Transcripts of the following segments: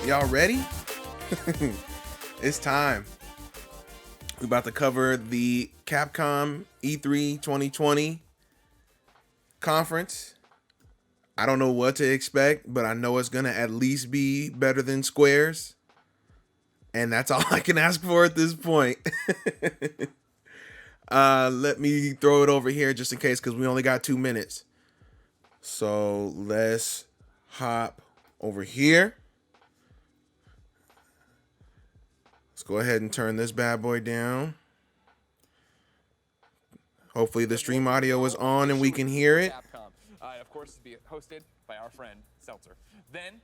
Y'all ready? It's time. We're about to cover the Capcom E3 2020 conference. I don't know what to expect, but I know it's going to at least be better than Square's. And that's all I can ask for at this point. Let me throw it over here just in case, because we only got 2 minutes. So let's hop over here. Let's go ahead and turn this bad boy down. Hopefully the stream audio is on and we can hear it. Capcom. Of course, it's be hosted by our friend Seltzer. Then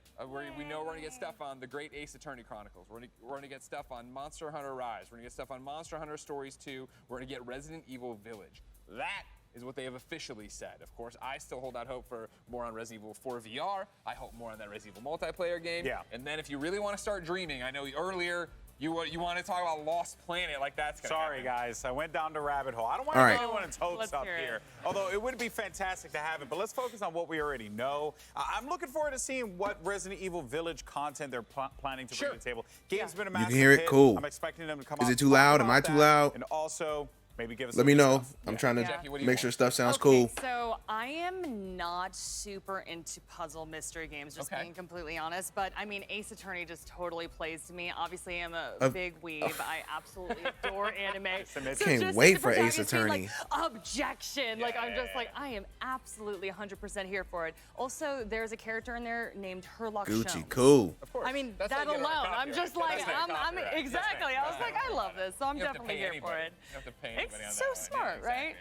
we know we're going to get stuff on the Great Ace Attorney Chronicles. We're going to get stuff on Monster Hunter Rise. We're going to get stuff on Monster Hunter Stories 2. We're going to get Resident Evil Village. That is what they have officially said. Of course, I still hold out hope for more on Resident Evil 4 VR. I hope more on that Resident Evil multiplayer game. Yeah. And then if you really want to start dreaming, I know earlier you want to talk about Lost Planet, like that's gonna Sorry, happen. Guys, I went down the rabbit hole. I don't want to get anyone's hopes up here, although it would be fantastic to have it. But let's focus on what we already know. I'm looking forward to seeing what Resident Evil Village content they're planning to bring to the table. Game's been a massive You can hear it, hit. cool. I'm expecting them to come Is out it too loud? Am I too loud? And also, maybe give us Let me know. stuff. I'm trying to Jackie, make sure stuff sounds cool. So I am not super into puzzle mystery games, just being completely honest. But I mean, Ace Attorney just totally plays to me. Obviously, I'm a big weeb. I absolutely adore anime. So Can't wait for Ace Attorney. Objection! Like I'm just like I am absolutely 100% here for it. Also, there's a character in there named Herlock Gucci, Sholmes. Cool. Of course. I mean, That's that how you get alone, our I'm just copyright. like, That's I'm exactly. I was like, I love this, so I'm You don't have to definitely pay here anybody. for it. You don't have to pay anybody on It's that so one. smart, right?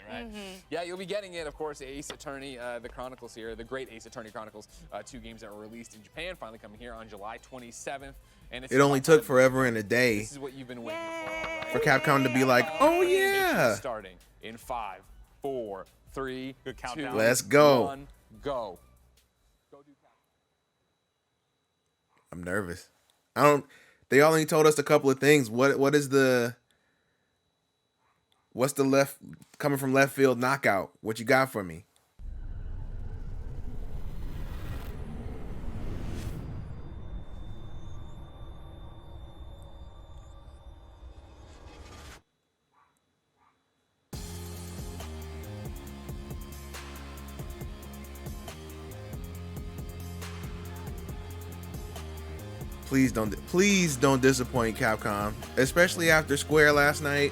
Yeah, you'll be getting it, of course, Ace Attorney, the Chronicles here, the Great Ace Attorney Chronicles, 2 games that were released in Japan, finally coming here on July 27th. And it's It only took forever and a day This is what you've been waiting for, for right? Capcom to be like, oh yeah. Starting in 5, 4, 3, Good 2, countdown. Let's go. 1, go. Go do Capcom. I'm nervous. They only told us a couple of things. What's the coming from left field knockout? What you got for me? Please don't disappoint Capcom, especially after Square last night.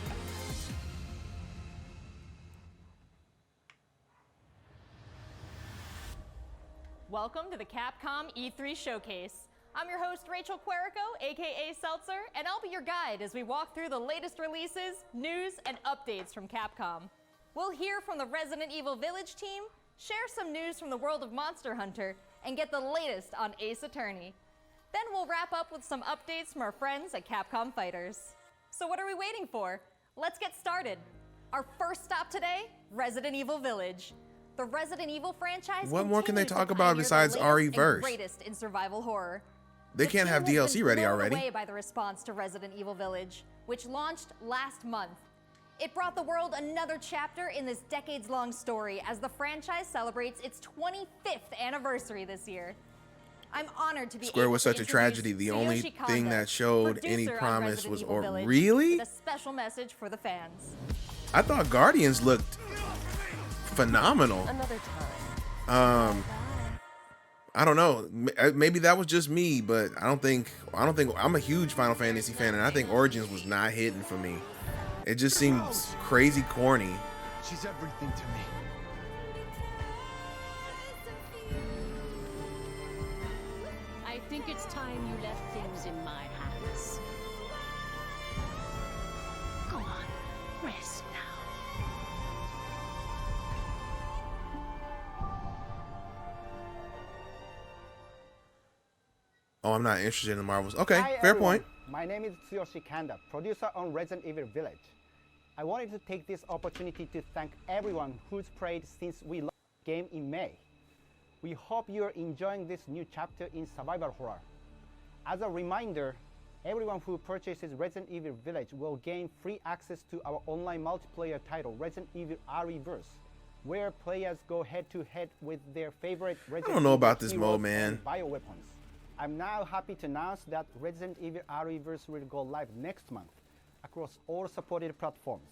Welcome to the Capcom E3 Showcase. I'm your host, Rachel Querico, aka Seltzer, and I'll be your guide as we walk through the latest releases, news, and updates from Capcom. We'll hear from the Resident Evil Village team, share some news from the world of Monster Hunter, and get the latest on Ace Attorney. Then we'll wrap up with some updates from our friends at Capcom Fighters. So what are we waiting for? Let's get started. Our first stop today, Resident Evil Village. The Resident Evil franchise. What more can they continues to talk about pioneer the besides latest RE and verse? Greatest in survival horror. They The can't have team has DLC been ready blown already. away by the response to Resident Evil Village, which launched last month. It brought the world another chapter in this decades-long story as the franchise celebrates its 25th anniversary this year. I'm honored to be Square able was to such a tragedy. The introduce only Tsuyoshi thing Kondo, that showed any producer on promise Resident was Evil Village, really? with a special message for the fans. I thought Guardians looked phenomenal. Another time. I don't know. Maybe that was just me, but I don't think I'm a huge Final Fantasy fan, and I think Origins was not hitting for me. It just seems crazy corny. She's everything to me. I think it's time you left things in my hands. Go on, rest now. Oh, I'm not interested in the Marvels. Okay, Hi, fair everyone. point. My name is Tsuyoshi Kanda, producer on Resident Evil Village. I wanted to take this opportunity to thank everyone who's played since we launched the game in May. We hope you're enjoying this new chapter in survival horror. As a reminder, everyone who purchases Resident Evil Village will gain free access to our online multiplayer title, Resident Evil RE-verse, where players go head-to-head with their favorite Resident I don't know Evil about this heroes mode, and man. bioweapons. I'm now happy to announce that Resident Evil REverse will go live next month across all supported platforms.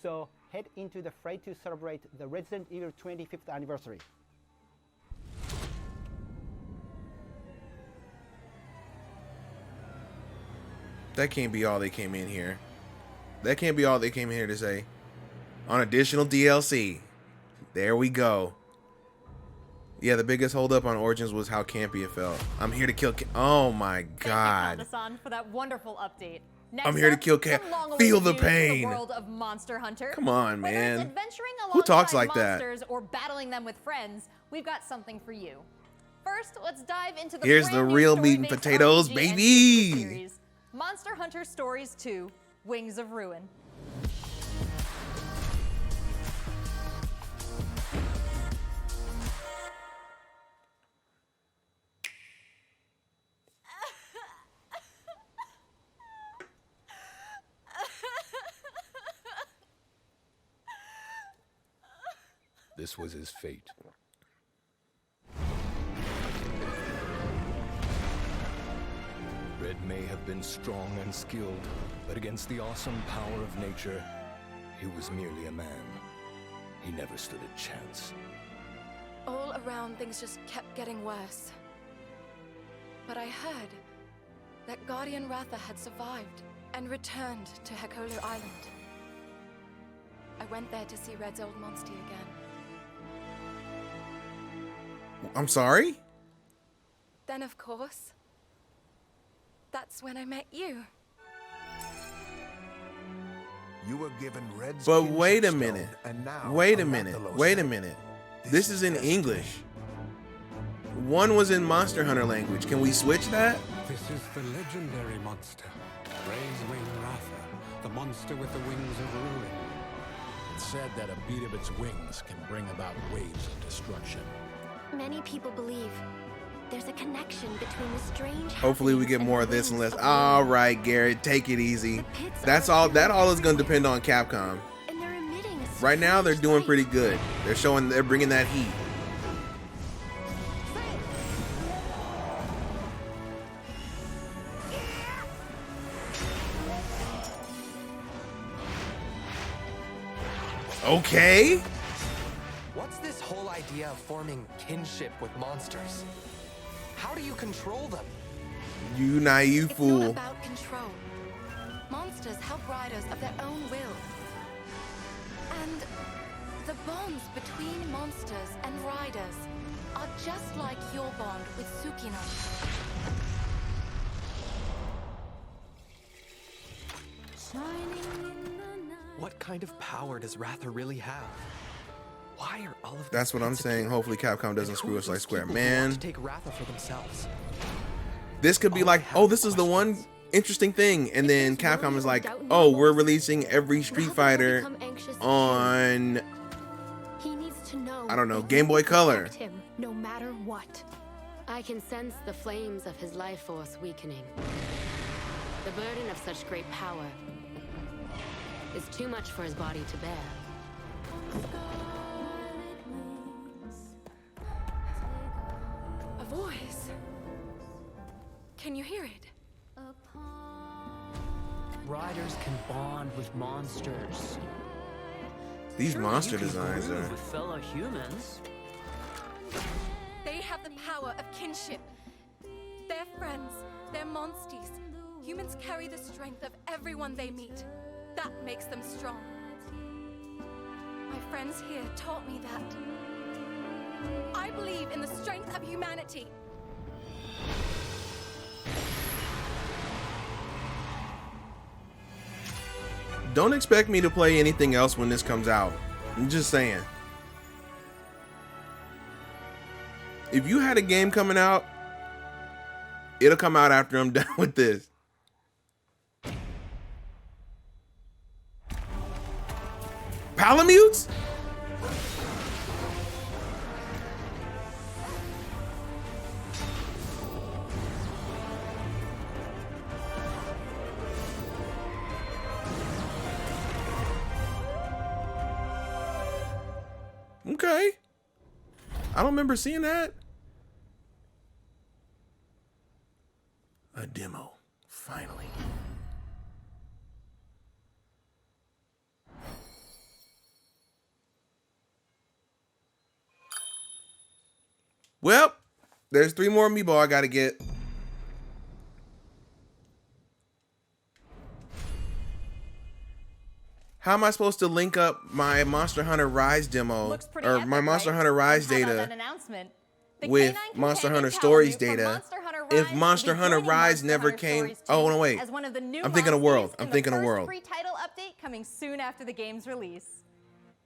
So head into the fray to celebrate the Resident Evil 25th anniversary. That can't be all they came in here. That can't be all they came in here to say. On additional DLC. There we go. Yeah, the biggest holdup on Origins was how campy it felt. I'm here to kill. Oh my God. Thank you, Kaldasan, for that wonderful update. Next I'm here to up, kill some long-awaited Feel the news from pain. The world of Monster Hunter. Come on, Whether man. it's adventuring Who talks alongside like that? monsters or battling them with friends, we've got something for you. First, let's dive into the Here's the brand new real meat and story-based potatoes, RPG baby. series, Monster Hunter Stories 2: Wings of Ruin. This was his fate. Red may have been strong and skilled, but against the awesome power of nature, he was merely a man. He never stood a chance. All around, things just kept getting worse. But I heard that Guardian Ratha had survived and returned to Hekolu Island. I went there to see Red's old monster again. I'm sorry? Then, of course, that's when I met you. You were given Red's But kinship wait a stone, minute. and now Wait a minute. Arathalos. Wait a minute. This is in English. One was in Monster Hunter language. Can we switch that? This is the legendary monster, Ray's Wing Ratha, the monster with the wings of ruin. It's said that a beat of its wings can bring about waves of destruction. Many people believe there's a connection between the strange. Hopefully we get more of this and less. All right, Garrett, take it easy. That's all. That all is going to depend on Capcom. Right now they're doing pretty good. They're bringing that heat. Okay. What's this whole idea of forming kinship with monsters? How do you control them? You naive It's fool. not about control. Monsters help riders of their own will. And the bonds between monsters and riders are just like your bond with Tsukino. What kind of power does Ratha really have? Why are all of That's what I'm saying. Hopefully Capcom doesn't screw us like Square. Man, to take Ratha for themselves? this could be like, oh, this is the one interesting thing. And then Capcom is like, oh, we're releasing every Street Fighter on, I don't know, Game Boy Color. Him, no matter what. I can sense the flames of his life force weakening. The burden of such great power is too much for his body to bear. A voice. Can you hear it? Riders can bond with monsters. These Surely monster you can designs groove are. with fellow humans. They have the power of kinship. They're friends. They're monsties. Humans carry the strength of everyone they meet. That makes them strong. My friends here taught me that. I believe in the strength of humanity. Don't expect me to play anything else when this comes out. I'm just saying. If you had a game coming out, it'll come out after I'm done with this. Palamutes? Okay. I don't remember seeing that. A demo, finally. Well, there's 3 more amiibo I gotta get. How am I supposed to link up my Monster Hunter Rise demo or my Monster Hunter Rise data with Monster Hunter Stories data if Monster Hunter Rise never came? Oh no, wait. I'm thinking of World. I'm thinking of World. Free title update coming soon after the game's release.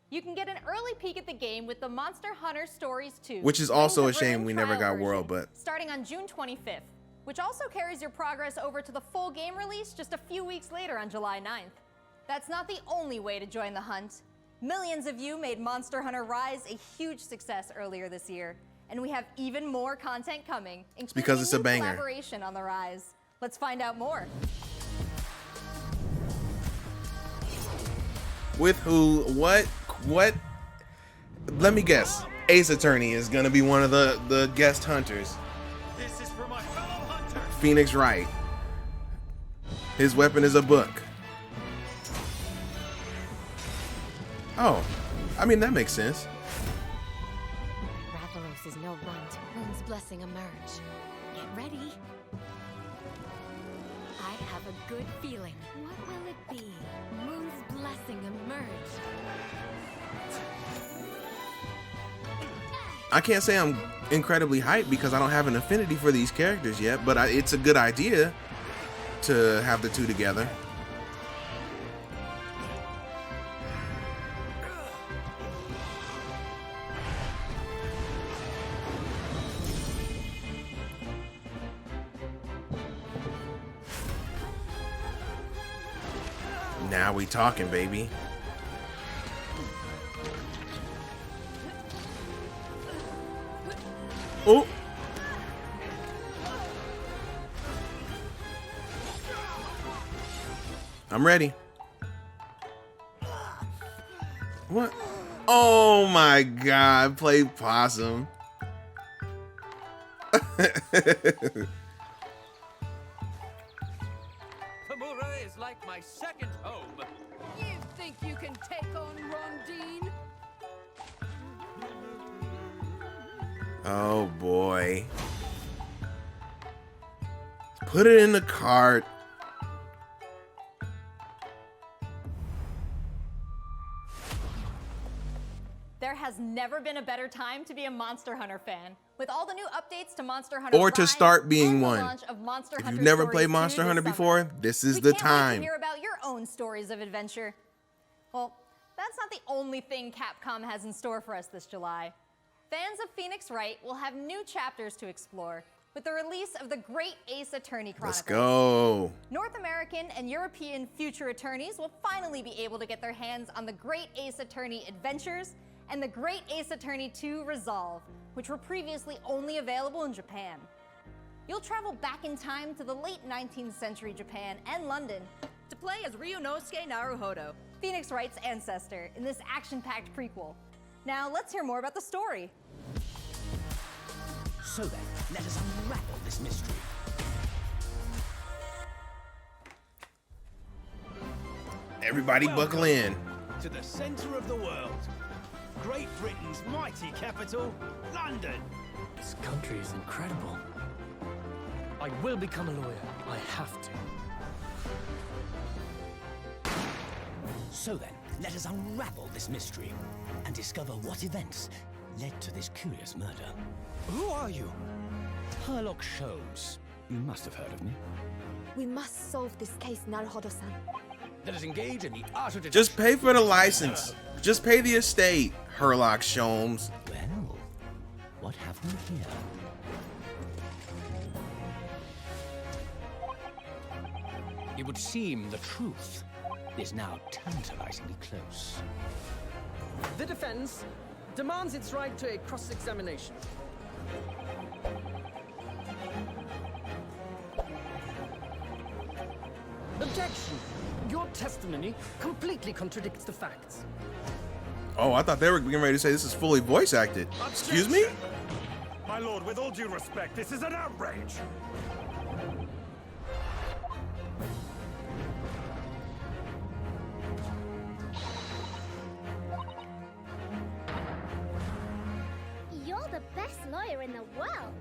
You can get an early peek at the game with the Monster Hunter Stories 2, which is also a shame we never got World, but starting on June 25th, which also carries your progress over to the full game release just a few weeks later on July 9th. That's not the only way to join the hunt. Millions of you made Monster Hunter Rise a huge success earlier this year, and we have even more content coming, including because it's a banger. Collaboration on the Rise. Let's find out more. With who? What? Let me guess. Ace Attorney is gonna be one of the guest hunters. This is for my fellow hunter. Phoenix Wright. His weapon is a book. Oh, I mean that makes sense. Rathalos is no runt. Moon's blessing emerge. Get ready. I have a good feeling. What will it be? Moon's blessing emerge. I can't say I'm incredibly hyped because I don't have an affinity for these characters yet, but it's a good idea to have the two together. Now we talking, baby. Oh. I'm ready. What? Oh my God, play possum. Kamura is like my second home. You think you can take on Rondine? Oh boy. Put it in the cart. There has never been a better time to be a Monster Hunter fan. With all the new updates to Monster Hunter Or to Rise start being and the one. launch of Monster If Hunter you've never Stories played 2 Monster this Hunter summer. before, this is We the can't wait to time. hear about your own stories of adventure. Well, that's not the only thing Capcom has in store for us this July. Fans of Phoenix Wright will have new chapters to explore with the release of the Great Ace Attorney Chronicles. Let's go. North American and European future attorneys will finally be able to get their hands on the Great Ace Attorney Adventures and the Great Ace Attorney 2 Resolve, which were previously only available in Japan. You'll travel back in time to the late 19th century Japan and London to play as Ryunosuke Naruhodo, Phoenix Wright's ancestor, in this action-packed prequel. Now let's hear more about the story. So then, let us unravel this mystery. Everybody buckle in. To the center of the world. Great Britain's mighty capital, London. This country is incredible. I will become a lawyer. I have to. So then, let us unravel this mystery and discover what events led to this curious murder. Who are you? Herlock Sholmes. You must have heard of me. We must solve this case, Naruhodo-san. Let us engage in the art of Just pay for the license. Just pay the estate, Herlock Sholmes. Well, what have we here? It would seem the truth is now tantalizingly close. The defense demands its right to a cross-examination. Objection! Your testimony completely contradicts the facts. Oh, I thought they were getting ready to say this is fully voice acted. Excuse me? My lord, with all due respect, this is an outrage. best lawyer in the world.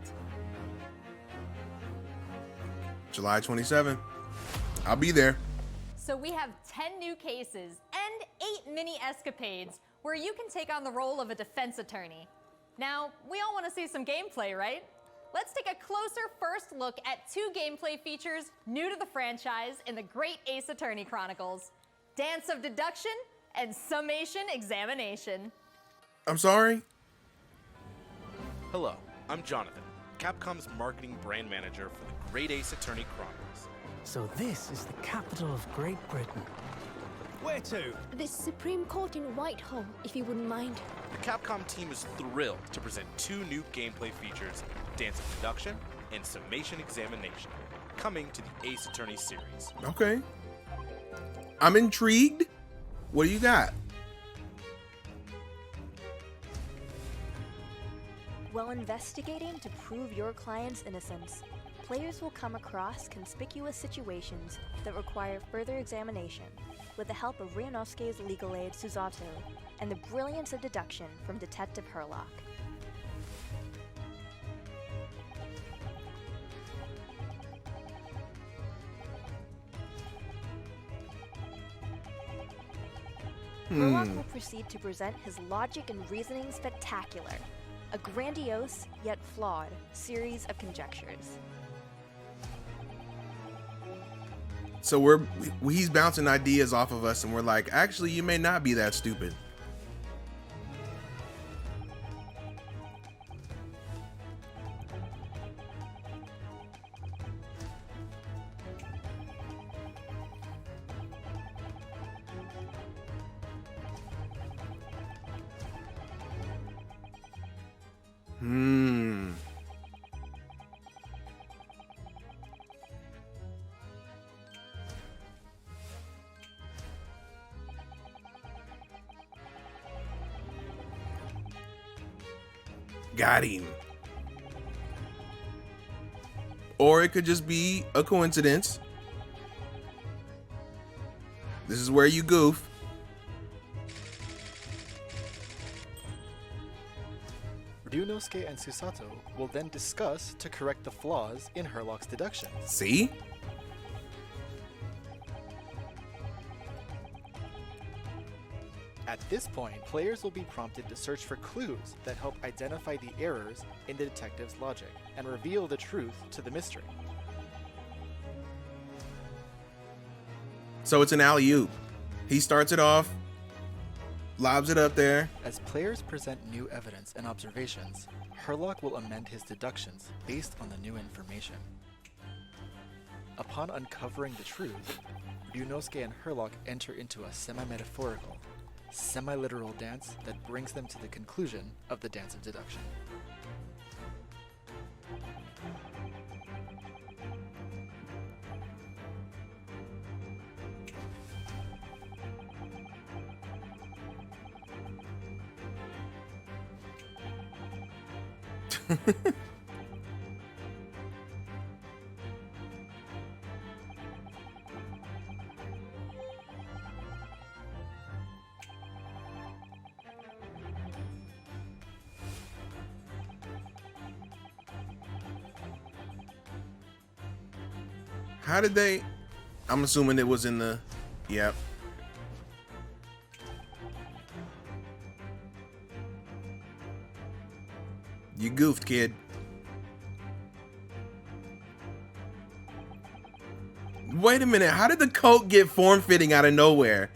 July 27th. I'll be there. So we have 10 new cases and 8 mini escapades where you can take on the role of a defense attorney. Now, we all want to see some gameplay, right? Let's take a closer first look at 2 gameplay features new to the franchise in the Great Ace Attorney Chronicles: Dance of Deduction and Summation Examination. I'm sorry? Hello, I'm Jonathan, Capcom's marketing brand manager for the Great Ace Attorney Chronicles. So this is the capital of Great Britain. Where to? The Supreme Court in Whitehall, if you wouldn't mind. The Capcom team is thrilled to present 2 new gameplay features, Dance of Deduction and Summation Examination, coming to the Ace Attorney series. Okay. I'm intrigued. What do you got? While investigating to prove your client's innocence, players will come across conspicuous situations that require further examination with the help of Ryunosuke's legal aid Susato and the brilliance of deduction from Detective Herlock. Herlock will proceed to present his logic and reasoning spectacular, a grandiose yet flawed series of conjectures. So he's bouncing ideas off of us and we're like, actually, you may not be that stupid. Got him. Or it could just be a coincidence. This is where you goof. Ryunosuke and Susato will then discuss to correct the flaws in Herlock's deduction. See? At this point, players will be prompted to search for clues that help identify the errors in the detective's logic and reveal the truth to the mystery. So it's an alley-oop. He starts it off, lobs it up there. As players present new evidence and observations, Herlock will amend his deductions based on the new information. Upon uncovering the truth, Ryunosuke and Herlock enter into a semi-metaphorical, semi-literal dance that brings them to the conclusion of the Dance of Deduction. How did they? I'm assuming it was in the. Yep. You goofed, kid. Wait a minute. How did the coat get form-fitting out of nowhere?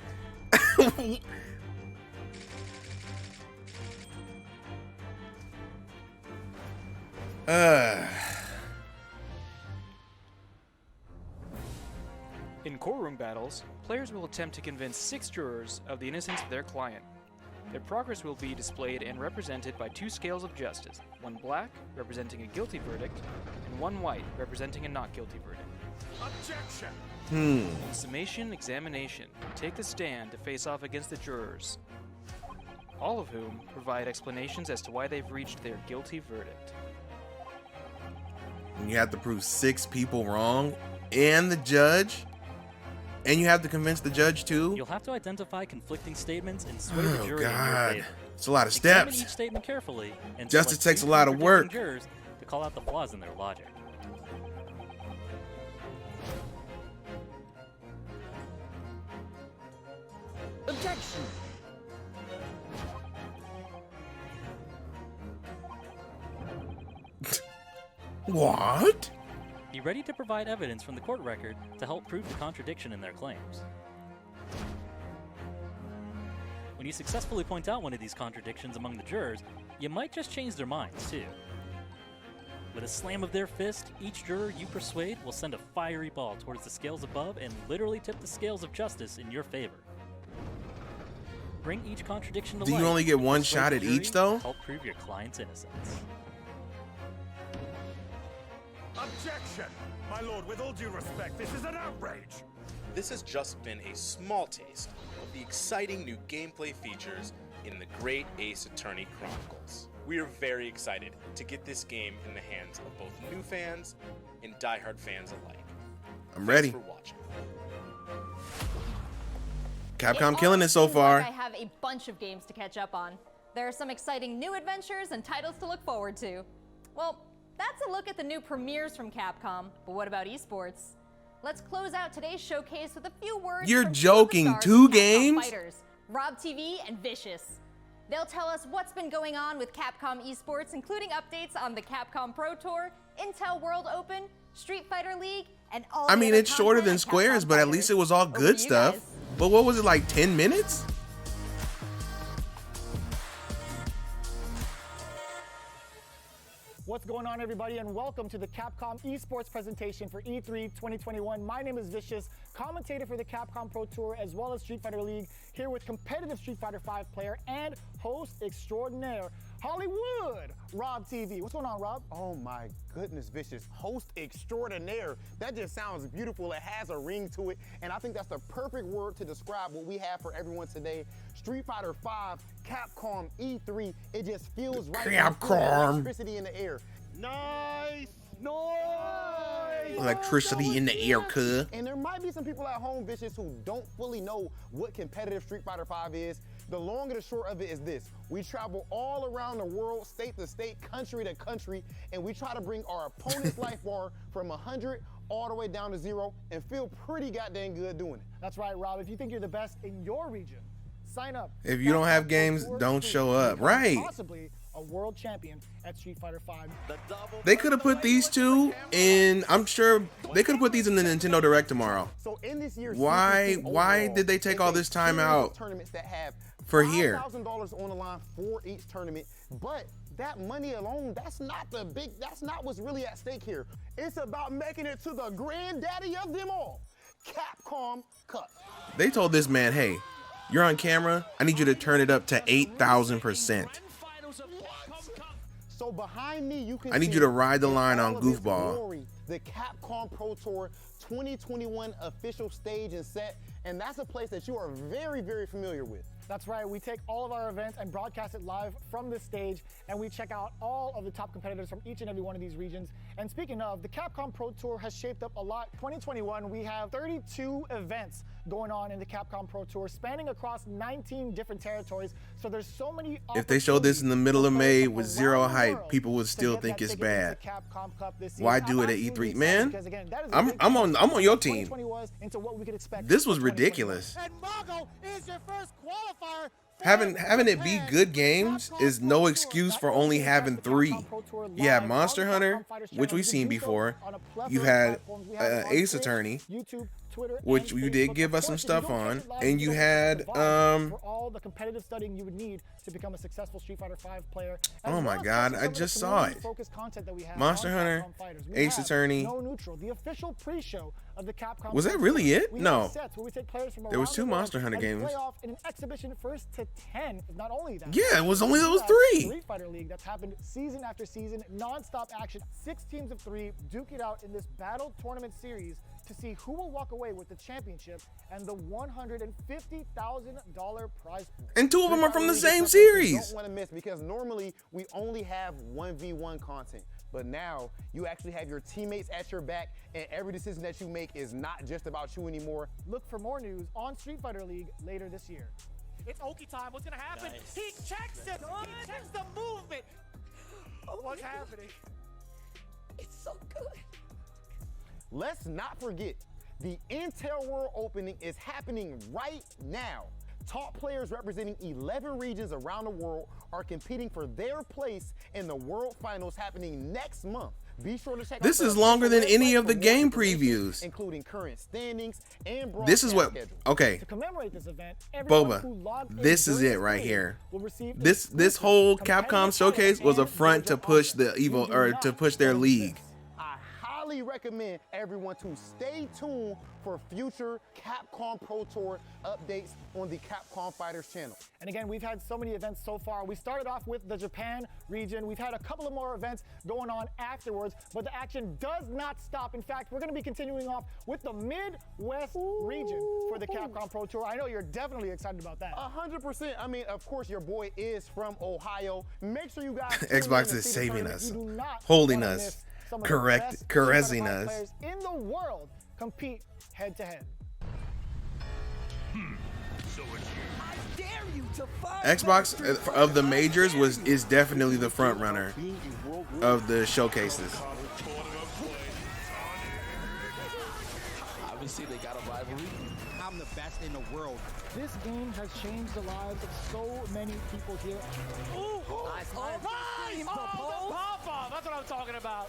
In courtroom battles, players will attempt to convince 6 jurors of the innocence of their client. Their progress will be displayed and represented by 2 scales of justice, one black, representing a guilty verdict, and one white, representing a not guilty verdict. Objection! In summation examination, take the stand to face off against the jurors, all of whom provide explanations as to why they've reached their guilty verdict. And you have to prove 6 people wrong and the judge? And you have to convince the judge too? You'll have to identify conflicting statements and sway the jury in your God. favor. It's a lot of Examine steps. each statement carefully and Justice select takes two a lot of work. contradicting jurors to call out the flaws in their logic. Objection! What? Be ready to provide evidence from the court record to help prove the contradiction in their claims. When you successfully point out one of these contradictions among the jurors, you might just change their minds, too. With a slam of their fist, each juror you persuade will send a fiery ball towards the scales above and literally tip the scales of justice in your favor. Bring each contradiction to Do light. you only get one persuade shot the at jury each, though? to help prove your client's innocence. Objection! My lord, with all due respect, this is an outrage! This has just been a small taste of the exciting new gameplay features in the Great Ace Attorney Chronicles. We are very excited to get this game in the hands of both new fans and diehard fans alike. I'm ready. Thanks for watching. Capcom killing it so Seems like far. I have a bunch of games to catch up on. There are some exciting new adventures and titles to look forward to. Well, that's a look at the new premieres from Capcom, but what about esports? Let's close out today's showcase with a few words You're from joking, two of the stars two of Capcom games? Fighters, Rob TV and Vicious. They'll tell us what's been going on with Capcom esports, including updates on the Capcom Pro Tour, Intel World Open, Street Fighter League, and all I the mean, other it's shorter content than at Squares, Capcom but at Fighters. least it was all Over to good you stuff. guys. But what was it, like 10 minutes? What's going on, everybody, and welcome to the Capcom esports presentation for E3 2021. My name is Vicious, commentator for the Capcom Pro Tour as well as Street Fighter League, here with competitive Street Fighter V player and host extraordinaire Hollywood, Rob TV. What's going on, Rob? Oh my goodness, Vicious. Host extraordinaire. That just sounds beautiful. It has a ring to it. And I think that's the perfect word to describe what we have for everyone today. Street Fighter V, Capcom E3. It just feels right. Capcom. Electricity in the air. Nice. Noise. Electricity in the air, cuh. And there might be some people at home, Vicious, who don't fully know what competitive Street Fighter V is. The long and the short of it is this. We travel all around the world, state to state, country to country, and we try to bring our opponent's life bar from 100 all the way down to 0 and feel pretty goddamn good doing it. That's right, Rob. If you think you're the best in your region, sign up. If you don't have games, don't show up. Right. Possibly a world champion at Street Fighter V. They could have put these two in, I'm sure they could have put these in the Nintendo Direct tomorrow. So in this year's Why overall, did they take all this time out tournaments that have for here? $5,000 on the line for each tournament, but that money alone, that's not what's really at stake here. It's about making it to the granddaddy of them all, Capcom Cup. They told this man, hey, you're on camera, I need you to turn it up to 8,000%. So behind me, you can I need see you to ride the line all on of its Goofball. glory, the Capcom Pro Tour 2021 official stage and set, and that's a place that you are very, very familiar with. That's right, we take all of our events and broadcast it live from this stage, and we check out all of the top competitors from each and every one of these regions. And speaking of, the Capcom Pro Tour has shaped up a lot. 2021, we have 32 events going on in the Capcom Pro Tour, spanning across 19 different territories. So there's so many. If they showed this in the middle of May with zero hype, people would still think it's bad. Why do it at E3? Man, I'm on your team. This was ridiculous. And Mago is your first qualifier. Having it be good games is no excuse for only having 3. You had Monster Hunter, which we've seen before. You had Ace Attorney, which you did give us some stuff on, and you had for all the competitive studying you would need to become a successful Street Fighter V player. Oh my God, I just saw it. Monster Hunter, Ace Attorney. No Neutral, the official pre-show of the Capcom. Was that really it? No. There was 2 Monster Hunter games. Playoff in an exhibition first to 10. Not only that. Yeah, it was only those 3. Street Fighter League that's happened season after season, non-stop action. 6 teams of 3 duke it out in this battle tournament series to see who will walk away with the championship and the $150,000 prize pool. And 2 of them are from the same series. Don't want to miss, because normally we only have 1v1 content. But now you actually have your teammates at your back, and every decision that you make is not just about you anymore. Look for more news on Street Fighter League later this year. It's Oki time. What's gonna happen? Nice. He checks it. He checks the movement. What's happening? It's so good. Let's not forget, the Intel World Opening is happening right now. Top players representing 11 regions around the world are competing for their place in the World Finals happening next month. Be sure to check This out is the longer than official any website of the for more game information, previews. including current standings and This is what, schedule. okay, To commemorate this event, everyone who Boba, logged in this is during it this right stage here. will receive This whole competitive Capcom showcase was a and front to virtual push content. the evil, You do or not to push their want league. this. I highly recommend everyone to stay tuned for future Capcom Pro Tour updates on the Capcom Fighters channel. And again, we've had so many events so far. We started off with the Japan region. We've had a couple of more events going on afterwards, but the action does not stop. In fact, we're going to be continuing off with the Midwest region for the Capcom Pro Tour. I know you're definitely excited about that. 100%. I mean, of course, your boy is from Ohio. Make sure you guys Xbox tune in to is see the saving tournament. us, You do not holding wanna us, miss some of the correct, best caressing Certified us. players in the world compete head to head. I dare you to fight. Xbox of the majors is definitely the front runner of the showcases. Obviously, they got a rivalry. I'm the best in the world. This game has changed the lives of so many people here. Ooh, Nice. nice! The Oh, pole. the pop-off. That's what I'm talking about.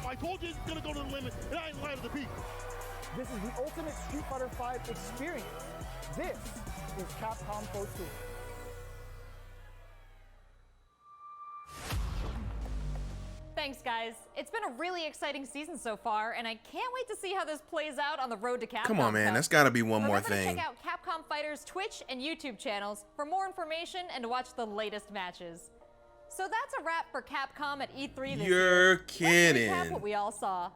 I told you it's gonna go to the limit, and I ain't lying to the peak. This is the ultimate Street Fighter V experience. This is Capcom Pro Tour. Thanks, guys. It's been a really exciting season so far, and I can't wait to see how this plays out on the road to Capcom. Come on, man, Cup. that's got to be one more Remember to thing. check out Capcom Fighters' Twitch and YouTube channels for more information and to watch the latest matches. So that's a wrap for Capcom at E3 this year. You're Let's kidding. recap what we all saw.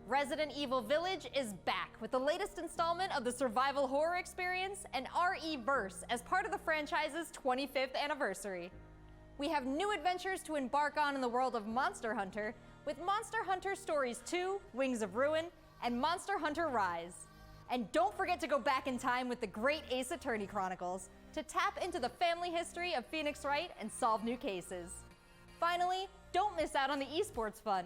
Resident Evil Village is back with the latest installment of the survival horror experience and RE-Verse as part of the franchise's 25th anniversary. We have new adventures to embark on in the world of Monster Hunter with Monster Hunter Stories 2, Wings of Ruin, and Monster Hunter Rise. And don't forget to go back in time with the great Ace Attorney Chronicles to tap into the family history of Phoenix Wright and solve new cases. Finally, don't miss out on the esports fun.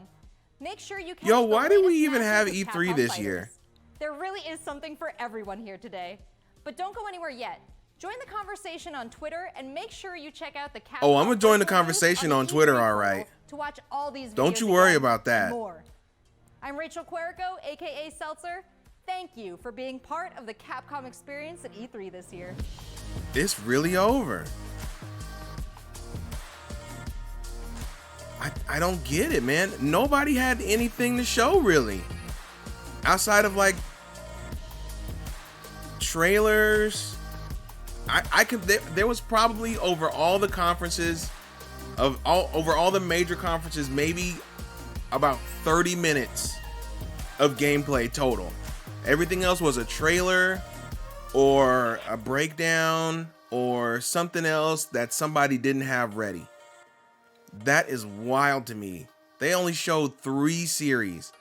Make sure you catch Yo, the why did we latest even have matches with E3 Capcom this Fighters. year? There really is something for everyone here today. But don't go anywhere yet. Join the conversation on Twitter and make sure you check out the Capcom Oh, I'm gonna join the virtual booth conversation the on Twitter, E3 all portal right. to watch all these Don't videos you worry again about and that. more. I'm Rachel Querico, aka Seltzer. Thank you for being part of the Capcom experience at E3 this year. It's really over. I don't get it, man. Nobody had anything to show really, outside of like trailers. I could. There was probably over all the conferences, over all the major conferences, maybe about 30 minutes of gameplay total. Everything else was a trailer or a breakdown or something else that somebody didn't have ready. That is wild to me. They only showed 3 series.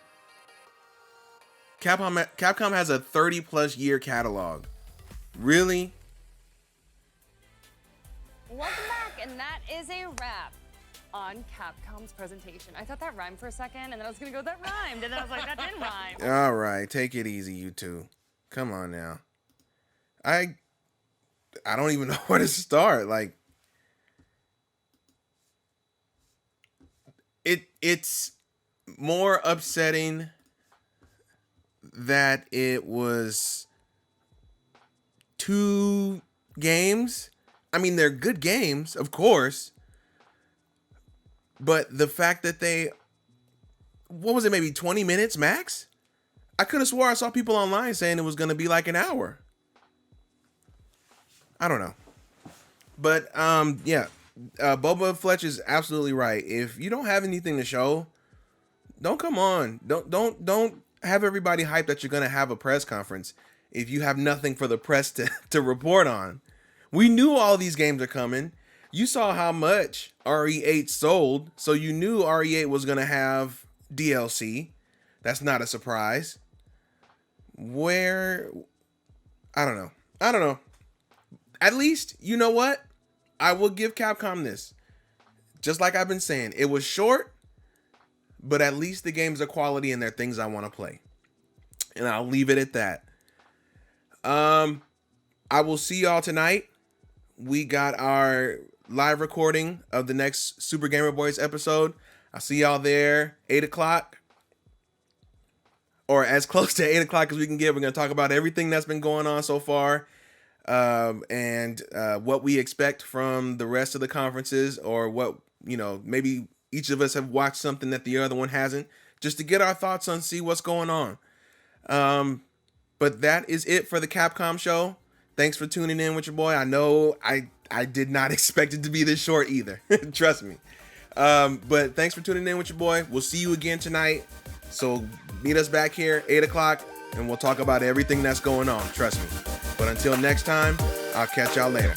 Capcom has a 30+ year catalog. Really? Welcome back, and that is a wrap on Capcom's presentation. I thought that rhymed for a second, and then I was gonna go, that rhymed, and then I was like, that didn't rhyme. All right, take it easy, you two. Come on now. I don't even know where to start. Like, it's more upsetting that it was 2 games. I mean, they're good games, of course. But the fact that what was it, maybe 20 minutes max? I could have swore I saw people online saying it was going to be like an hour. I don't know. But, yeah. Boba Fletch is absolutely right. If you don't have anything to show, don't come on. Don't have everybody hyped that you're going to have a press conference if you have nothing for the press to report on. We knew all these games are coming. You saw how much RE8 sold, so you knew RE8 was going to have DLC. That's not a surprise. Where... I don't know. At least, you know what? I will give Capcom this. Just like I've been saying, it was short, but at least the games are quality and they're things I want to play. And I'll leave it at that. I will see y'all tonight. We got our live recording of the next Super Gamer Boys episode. I'll see y'all there, 8 o'clock. Or as close to 8 o'clock as we can get. We're going to talk about everything that's been going on so far. And what we expect from the rest of the conferences, or what, maybe each of us have watched something that the other one hasn't, just to get our thoughts on, see what's going on. But that is it for the Capcom show. Thanks for tuning in with your boy. I know I did not expect it to be this short either. Trust me. But thanks for tuning in with your boy. We'll see you again tonight. So meet us back here, 8 o'clock, and we'll talk about everything that's going on. Trust me. But until next time, I'll catch y'all later.